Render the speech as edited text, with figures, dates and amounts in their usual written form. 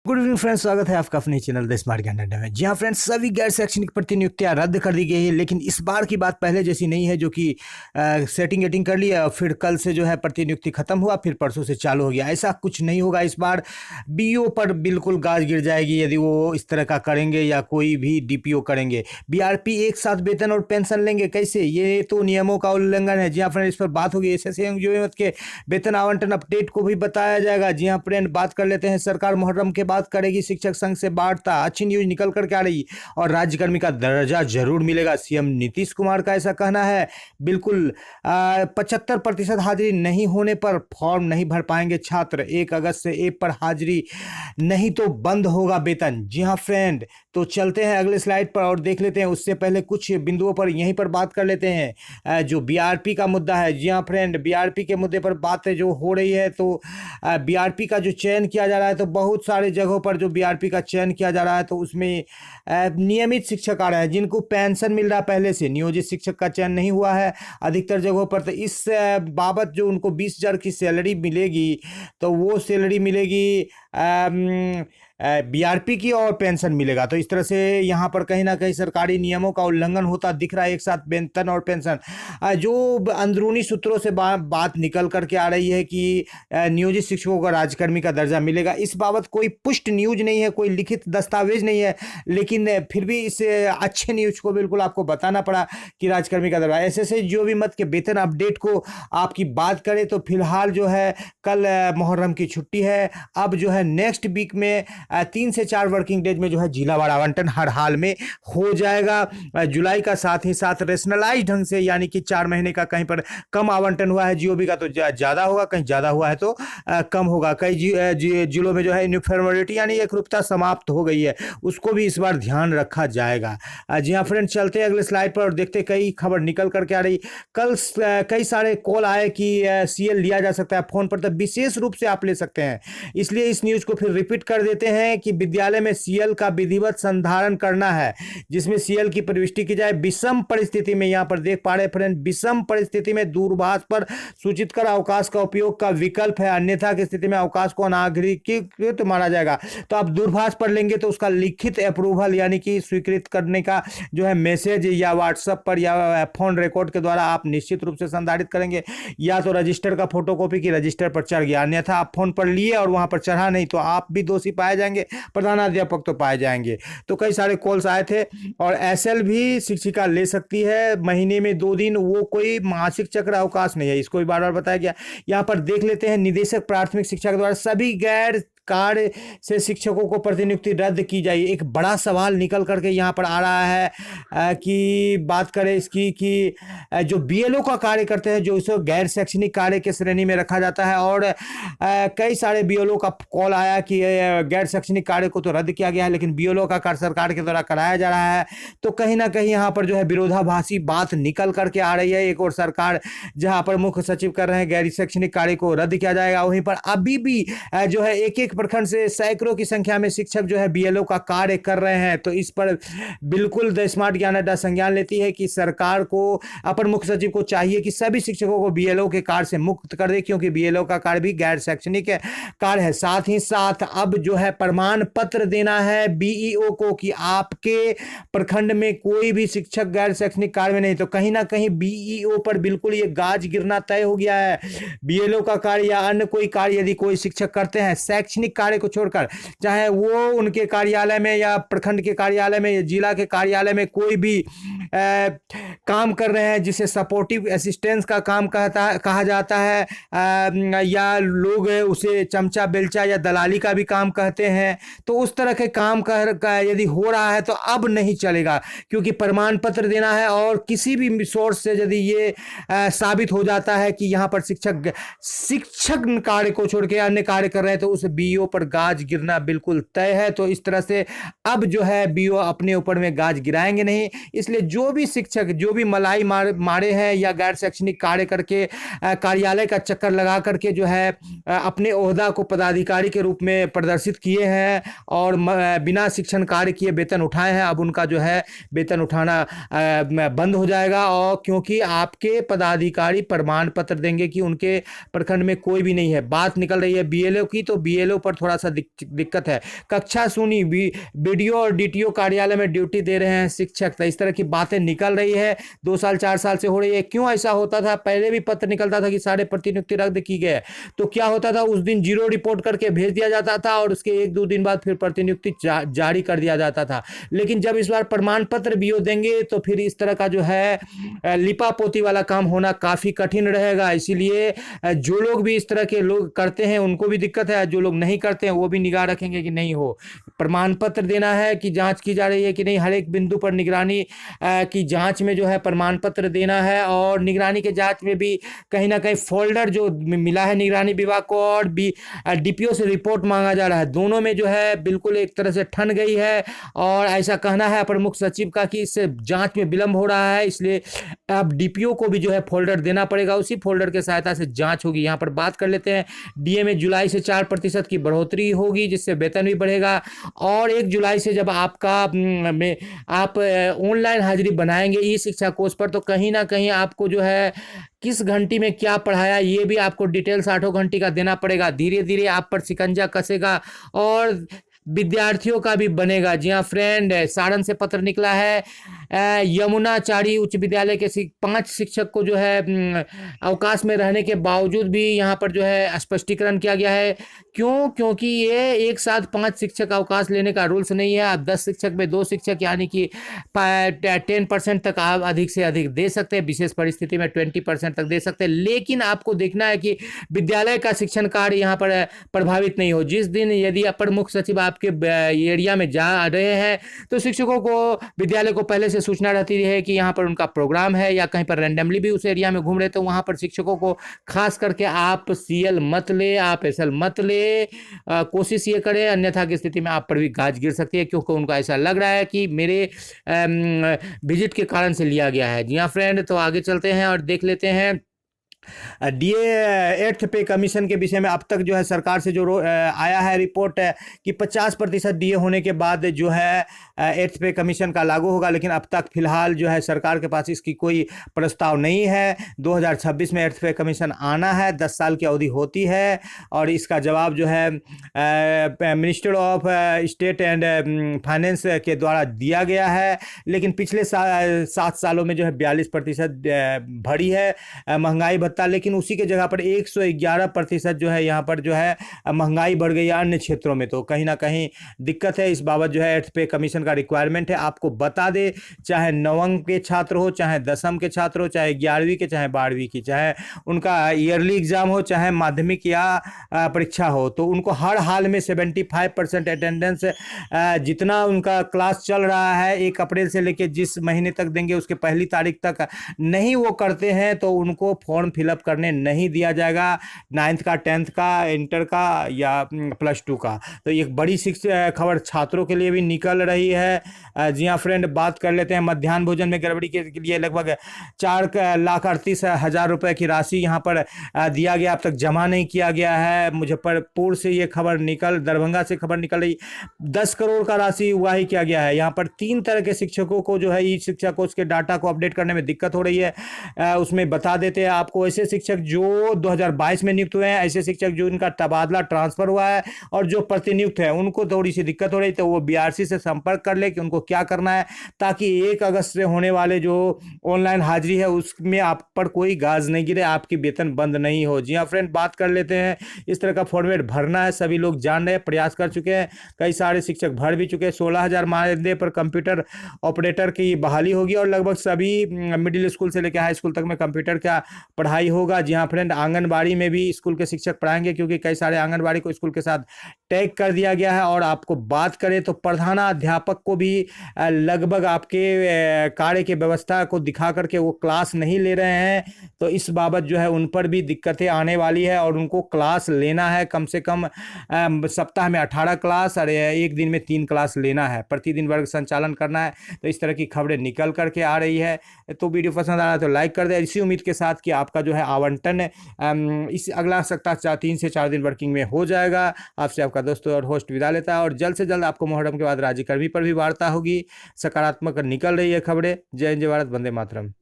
Good evening friends, स्वागत है आपका अपने चैनल द स्मार्ट ज्ञान अड्डा में। जी हाँ फ्रेंड्स, सभी गैर शैक्षणिक प्रतिनियुक्तियां रद्द कर दी गई है, लेकिन इस बार की बात पहले जैसी नहीं है, जो कि सेटिंग वेटिंग कर लिया और फिर कल से जो है प्रतिनियुक्ति खत्म हुआ, फिर परसों से चालू हो गया। ऐसा कुछ नहीं होगा। इस बार बीओ पर बिल्कुल गाज गिर जाएगी यदि वो इस तरह का करेंगे या कोई भी डीपीओ करेंगे। बीआरपी एक साथ वेतन और पेंशन लेंगे कैसे? ये तो नियमों का उल्लंघन है। जी हाँ फ्रेंड, इस पर बात होगी। एसएसए के वेतन आवंटन अपडेट को भी बताया जाएगा। जी हाँ फ्रेंड, बात कर लेते हैं। सरकार मुहर्रम के बाद करेगी शिक्षक संघ से वार्ता, अच्छी न्यूज निकल करके आ रही। और राज्यकर्मी का दर्जा जरूर मिलेगा, सीएम नीतीश कुमार का ऐसा कहना है। बिल्कुल 75% हाजिरी नहीं होने पर फॉर्म नहीं भर पाएंगे छात्र। 1 अगस्त से ऐप पर हाजिरी नहीं तो बंद होगा वेतन। जी हाँ फ्रेंड, तो चलते हैं अगले स्लाइड पर और देख लेते हैं। उससे पहले कुछ बिंदुओं पर यहीं पर बात कर लेते हैं। जो बीआरपी का मुद्दा है, जी हाँ फ्रेंड, बीआरपी के मुद्दे पर बातें जो हो रही है, तो बीआरपी का जो चयन किया जा रहा है, तो बहुत सारे जगहों पर जो बीआरपी का चयन किया जा रहा है, तो उसमें नियमित शिक्षक आ रहे हैं जिनको पेंशन मिल रहा है पहले से। नियोजित शिक्षक का चयन नहीं हुआ है अधिकतर जगहों पर। तो इस बाबत जो उनको 20,000 की सैलरी मिलेगी, तो वो सैलरी मिलेगी बीआरपी की और पेंशन मिलेगा। तो इस तरह से यहाँ पर कहीं ना कहीं सरकारी नियमों का उल्लंघन होता दिख रहा है। एक साथ वेतन और पेंशन, जो अंदरूनी सूत्रों से बात निकल करके आ रही है कि नियोजित शिक्षकों को राज्यकर्मी का दर्जा मिलेगा। इस बाबत कोई पुष्ट न्यूज नहीं है, कोई लिखित दस्तावेज नहीं है, लेकिन फिर भी इस अच्छे न्यूज को बिल्कुल आपको बताना पड़ा कि राज्यकर्मी का दर्जा। ऐसे जो भी मत के वेतन अपडेट को आपकी बात करें, तो फिलहाल जो है कल मुहर्रम की छुट्टी है। अब जो है नेक्स्ट वीक में 3 से 4 वर्किंग डेज में जो है जिलावार आवंटन हर हाल में हो जाएगा। जुलाई का साथ ही साथ रेशनलाइज ढंग से, यानी कि 4 महीने का कहीं पर कम आवंटन हुआ है जीओबी का तो ज़्यादा होगा, कहीं ज़्यादा हुआ है तो कम होगा। कई जिलों में जो है यूनिफॉर्मिटी यानी एकरूपता समाप्त हो गई है, उसको भी इस बार ध्यान रखा जाएगा। जी हाँ फ्रेंड, चलते हैं अगले स्लाइड पर और देखते कई खबर निकल करके आ रही। कल कई सारे कॉल आए कि सीएल लिया जा सकता है फ़ोन पर, तो विशेष रूप से आप ले सकते हैं। इसलिए इस न्यूज़ को फिर रिपीट कर देते हैं कि विद्यालय में सीएल का विधिवत संधारण करना है, जिसमें सीएल की प्रविष्टि की जाए। विषम परिस्थिति में, यहां पर देख पा रहे फ्रेंड, विषम परिस्थिति में दूरभाष पर सूचित कर अवकाश का उपयोग का विकल्प है, अन्यथा की स्थिति में अवकाश को अनागरिक माना जाएगा। तो आप दूरभाष पर लेंगे तो उसका लिखित अप्रूवल यानी कि स्वीकृत करने का जो है मैसेज या व्हाट्सएप पर या फोन रिकॉर्ड के द्वारा आप निश्चित रूप से संधारित करेंगे। या तो रजिस्टर का फोटोकॉपी की रजिस्टर पर चढ़ गया, अन्यथा आप फोन पर लिए और वहां पर चढ़ा नहीं, तो आप भी दोषी पाए जाएंगे, प्रधानाध्यापक तो पाए जाएंगे। तो कई सारे कॉल्स आए थे। और एसएल भी शिक्षिका ले सकती है महीने में 2 दिन, वो कोई मासिक चक्र अवकाश नहीं है, इसको भी बार बार बताया गया। यहाँ पर देख लेते हैं। निदेशक प्राथमिक शिक्षा के द्वारा सभी गैर कार्य से शिक्षकों को प्रतिनियुक्ति रद्द की जाए। एक बड़ा सवाल निकल करके यहाँ पर आ रहा है कि बात करें इसकी कि जो बीएलओ का कार्य करते हैं, जो इसे गैर शैक्षणिक कार्य के श्रेणी में रखा जाता है, और कई सारे बीएलओ का कॉल आया कि गैर शैक्षणिक कार्य को तो रद्द किया गया है, लेकिन बीएलओ का कार्य सरकार के द्वारा कराया जा रहा है। तो कहीं ना कहीं यहाँ पर जो है विरोधाभासी बात निकल करके आ रही है। एक और सरकार जहाँ पर मुख्य सचिव कर रहे हैं गैर शैक्षणिक कार्य को रद्द किया जाएगा, वहीं पर अभी भी जो है एक प्रखंड से सैकड़ों की संख्या में शिक्षक जो है बीएलओ का कार्य कर रहे हैं। तो इस पर बिल्कुल द स्मार्ट ज्ञान अड्डा संज्ञान लेती है कि सरकार को, अपर मुख्य सचिव को चाहिए कि सभी शिक्षकों को बीएलओ के कार्य से मुक्त कर दे, क्योंकि बीएलओ का कार्य भी गैर शैक्षणिक कार्य है। साथ ही साथ अब जो है प्रमाण पत्र देना है बीईओ को कि आपके प्रखंड में कोई भी शिक्षक गैर शैक्षणिक कार्य में नहीं। तो कहीं ना कहीं बीईओ पर बिल्कुल ये गाज गिरना तय हो गया है। बीएलओ का कार्य या अन्य कोई कार्य यदि कोई शिक्षक करते हैं शैक्षणिक कार्य को छोड़कर, चाहे वो उनके कार्यालय में या प्रखंड के कार्यालय में या जिला के कार्यालय में कोई भी काम कर रहे हैं, जिसे सपोर्टिव असिस्टेंस का काम कहा जाता है, या लोग उसे चमचा बेलचा या दलाली का भी काम कहते हैं, तो उस तरह के काम यदि हो रहा है तो अब नहीं चलेगा, क्योंकि प्रमाण पत्र देना है। और किसी भी सोर्स से यदि ये साबित हो जाता है कि यहाँ पर शिक्षक कार्य को छोड़ के अन्य कार्य कर रहे हैं, तो उस बीओ पर गाज गिरना बिल्कुल तय है। तो इस तरह से अब जो है बीओ अपने ऊपर में गाज गिराएंगे नहीं। इसलिए जो जो भी शिक्षक जो भी मलाई मारे हैं या गैर शैक्षणिक कार्य करके कार्यालय का चक्कर लगा करके जो है अपने ओहदा को पदाधिकारी के रूप में प्रदर्शित किए हैं और बिना शिक्षण कार्य किए वेतन उठाए हैं, अब उनका जो है वेतन उठाना बंद हो जाएगा। और क्योंकि आपके पदाधिकारी प्रमाण पत्र देंगे कि उनके प्रखंड में कोई भी नहीं है। बात निकल रही है बीएलओ की, तो बीएलओ पर थोड़ा सा दिक्कत है। कक्षा सुनी, बीडीओ और डीटीओ कार्यालय में ड्यूटी दे रहे हैं शिक्षक, तो इस तरह की बातें निकल रही है, 2 साल 4 साल से हो रही है। क्यों ऐसा होता था? पहले भी पत्र निकलता था कि सारे प्रतिनियुक्ति रद्द की गए, तो क्या होता था, उस दिन जीरो रिपोर्ट करके भेज दिया जाता था और उसके 1-2 दिन बाद फिर प्रतिनियुक्ति जारी कर दिया जाता था। लेकिन जब इस बार प्रमाण पत्र बीओ देंगे तो फिर इस तरह का जो है लिपापोती वाला काम होना काफी कठिन रहेगा। इसीलिए जो लोग भी इस तरह के लोग करते हैं उनको भी दिक्कत है, जो लोग नहीं करते हैं वो भी निगाह रखेंगे कि नहीं हो। प्रमाण पत्र देना है कि जांच की जा रही है कि नहीं, हर एक बिंदु पर निगरानी की जांच में जो है प्रमाण पत्र देना है। और निगरानी के जांच में भी कहीं ना कहीं फोल्डर जो मिला है निगरानी विभाग को और डीपीओ से रिपोर्ट मांगा जा रहा है, दोनों में जो है बिल्कुल एक तरह से ठन गई है। और ऐसा कहना है प्रमुख सचिव का कि इससे जांच में विलंब हो रहा है, इसलिए अब डीपीओ को भी जो है फोल्डर देना पड़ेगा, उसी फोल्डर के सहायता से जांच होगी। यहाँ पर बात कर लेते हैं डीए में जुलाई से 4% की बढ़ोतरी होगी, जिससे वेतन भी बढ़ेगा। और 1 जुलाई से जब आप ऑनलाइन हाजिरी बनाएंगे ई शिक्षा कोर्स पर, तो कहीं ना कहीं आपको जो है किस घंटी में क्या पढ़ाया ये भी आपको डिटेल्स 8 घंटे का देना पड़ेगा। धीरे धीरे आप पर शिकंजा कसेगा और विद्यार्थियों का भी बनेगा। जी हाँ फ्रेंड, सारण से पत्र निकला है, यमुनाचारी उच्च विद्यालय के 5 शिक्षक को जो है अवकाश में रहने के बावजूद भी यहाँ पर जो है स्पष्टीकरण किया गया है। क्यों? क्योंकि ये एक साथ 5 शिक्षक अवकाश लेने का रूल्स नहीं है। आप 10 शिक्षक में 2 शिक्षक यानी कि 10% तक आप अधिक से अधिक दे सकते हैं, विशेष परिस्थिति में 20% तक दे सकते हैं। लेकिन आपको देखना है कि विद्यालय का शिक्षण कार्य यहाँ पर प्रभावित नहीं हो। जिस दिन यदि अपर मुख्य सचिव आपके एरिया में जा रहे हैं तो शिक्षकों को विद्यालय को पहले से सूचना रहती है कि यहाँ पर उनका प्रोग्राम है, या कहीं पर रैंडमली भी उस एरिया में घूम रहे, तो वहाँ पर शिक्षकों को खास करके आप सीएल मत ले, आप एसएल मत ले, कोशिश ये करें, अन्यथा की स्थिति में आप पर भी गाज गिर सकती है, क्योंकि उनको ऐसा लग रहा है कि मेरे विजिट के कारण से लिया गया है। जी हाँ फ्रेंड, तो आगे चलते हैं और देख लेते हैं डीए 8th पे कमीशन के विषय में। अब तक जो है सरकार से जो आया है रिपोर्ट कि 50% डीए होने के बाद जो है 8th पे कमीशन का लागू होगा, लेकिन अब तक फिलहाल जो है सरकार के पास इसकी कोई प्रस्ताव नहीं है। 2026 में 8th पे कमीशन आना है, 10 साल की अवधि होती है और इसका जवाब जो है minister of state and finance के द्वारा दिया गया है। लेकिन पिछले 7 सालों में जो है 42% बढ़ी है महंगाई भत्ता, लेकिन उसी के जगह पर 111% जो है यहाँ पर जो है महंगाई बढ़ गई है अन्य क्षेत्रों में। तो कहीं ना कहीं दिक्कत है। इस बाबत जो है 8th पे कमीशन का रिक्वायरमेंट है। आपको बता दे, चाहे 9वीं के छात्र हो, चाहे 10वीं के छात्र हो, चाहे 11वीं के, चाहे 12वीं की, चाहे उनका ईयरली एग्जाम हो, चाहे माध्यमिक या परीक्षा हो, तो उनको हर हाल में 75% अटेंडेंस जितना उनका क्लास चल रहा है 1 अप्रैल से लेकर जिस महीने तक देंगे उसके पहली तारीख तक नहीं वो करते हैं तो उनको फॉर्म फिलअप करने नहीं दिया जाएगा, 9th का, 10th का, इंटर का या +2 का। तो एक बड़ी खबर छात्रों के लिए भी निकल रही है। जी हाँ फ्रेंड, बात कर लेते हैं मध्याह्न भोजन में गड़बड़ी के लिए लगभग 4,38,000 रुपए की राशि यहाँ पर दिया गया, अब तक जमा नहीं किया गया है। मुजफ्फरपुर से ये खबर दरभंगा से खबर निकल रही, 10 करोड़ का राशि उगाही किया गया है। यहाँ पर 3 तरह के शिक्षकों को जो है ई शिक्षा कोर्स के डाटा को अपडेट करने में दिक्कत हो रही है। उसमें बता देते हैं आपको, ऐसे शिक्षक जो 2022 में नियुक्त हुए हैं, ऐसे शिक्षक जो इनका तबादला ट्रांसफर हुआ है और जो प्रतिनियुक्त है उनको थोड़ी सी दिक्कत हो रही, तो वो बीआरसी से संपर्क कर ले कि उनको क्या करना है, ताकि 1 अगस्त से होने वाले जो ऑनलाइन हाजिरी है उसमें आप पर कोई गाज नहीं गिरे, आपकी वेतन बंद नहीं हो। जी हाँ फ्रेंड, बात कर लेते हैं, इस तरह का फॉर्मेट भरना है, सभी लोग जान रहे हैं, प्रयास कर चुके हैं, कई सारे शिक्षक भर भी चुके हैं। 16,000 मानदेय पर कंप्यूटर ऑपरेटर की बहाली होगी और लगभग सभी मिडिल स्कूल से लेकर हाई स्कूल तक में कंप्यूटर का पढ़ाई पढ़ाई होगा। जी हाँ फ्रेंड, आंगनबाड़ी में भी स्कूल के शिक्षक पढ़ाएंगे, क्योंकि कई सारे आंगनबाड़ी को स्कूल के साथ टैग कर दिया गया है। और आपको बात करें तो प्रधानाध्यापक को भी लगभग आपके कार्य की व्यवस्था को दिखा करके वो क्लास नहीं ले रहे हैं। तो इस बाबत जो है उन पर भी दिक्कतें आने वाली है, और उनको क्लास लेना है कम से कम सप्ताह में 18 क्लास और एक दिन में 3 क्लास लेना है, प्रतिदिन वर्ग संचालन करना है। तो इस तरह की खबरें निकल करके आ रही है। तो वीडियो पसंद आ रहा है तो लाइक कर दे, इसी उम्मीद के साथ कि आपका जो है आवंटन इस अगला सप्ताह 3 से 4 दिन वर्किंग में हो जाएगा। आपसे आपका दोस्त और होस्ट विदा लेता है, और जल्द से जल्द आपको मुहर्रम के बाद राज्यकर्मी पर भी वार्ता होगी। सकारात्मक निकल रही है खबरें। जय हिंद, जय भारत, वंदे मातरम।